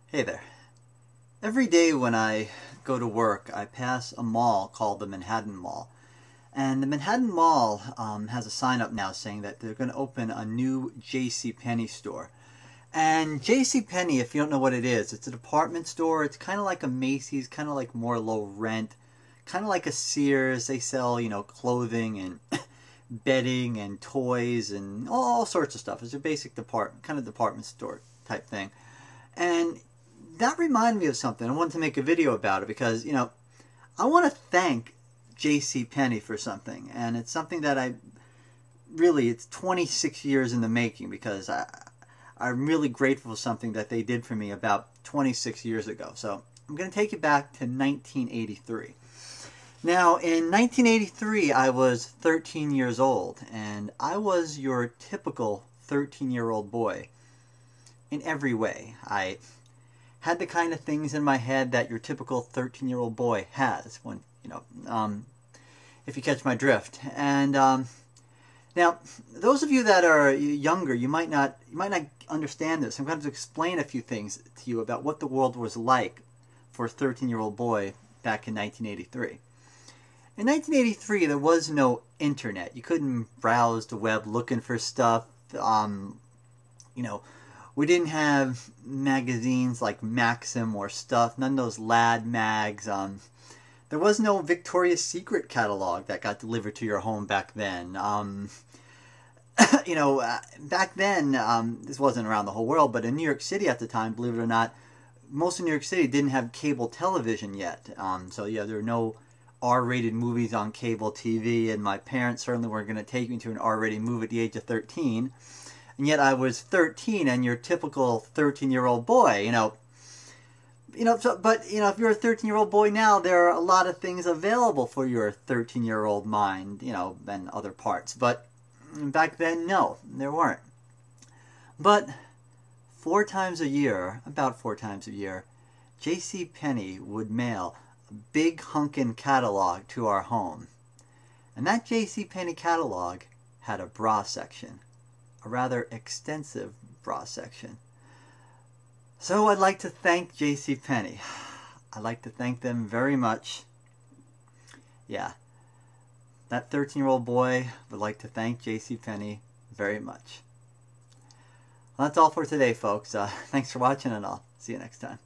Hey there. Every day when I go to work, I pass a mall called the Manhattan Mall. And the Manhattan Mall has a sign up now saying that they're going to open a new JCPenney store. And JCPenney, if you don't know what it is, it's a department store. It's kind of like a Macy's, kind of like more low rent, kind of like a Sears. They sell, clothing and bedding and toys and all sorts of stuff. It's a basic department store type thing. And that reminded me of something. I wanted to make a video about it because, I want to thank JCPenney for something. And it's something that it's 26 years in the making, because I'm really grateful for something that they did for me about 26 years ago. So I'm going to take you back to 1983. Now, in 1983, I was 13 years old, and I was your typical 13-year-old boy in every way. I had the kind of things in my head that your typical 13-year-old boy has, when if you catch my drift. And now, those of you that are younger, you might not understand this. I'm going to explain a few things to you about what the world was like for a 13-year-old boy back in 1983. In 1983, there was no internet. You couldn't browse the web looking for stuff. We didn't have magazines like Maxim or stuff. None of those lad mags. There was no Victoria's Secret catalog that got delivered to your home back then. Back then, this wasn't around the whole world, but in New York City at the time, believe it or not, most of New York City didn't have cable television yet. So yeah, there were no R-rated movies on cable TV, and my parents certainly weren't going to take me to an R-rated movie at the age of 13. And yet I was 13 and your typical 13-year-old boy, But if you're a 13-year-old boy now, there are a lot of things available for your 13-year-old mind, and other parts. But back then, no, there weren't. But about 4 times a year, JCPenney would mail a big hunkin' catalog to our home. And that JCPenney catalog had a bra section. A rather extensive bra section. So I'd like to thank JCPenney. I'd like to thank them very much. Yeah, that 13-year-old boy would like to thank JCPenney very much. Well, that's all for today, folks. Thanks for watching, and I'll see you next time.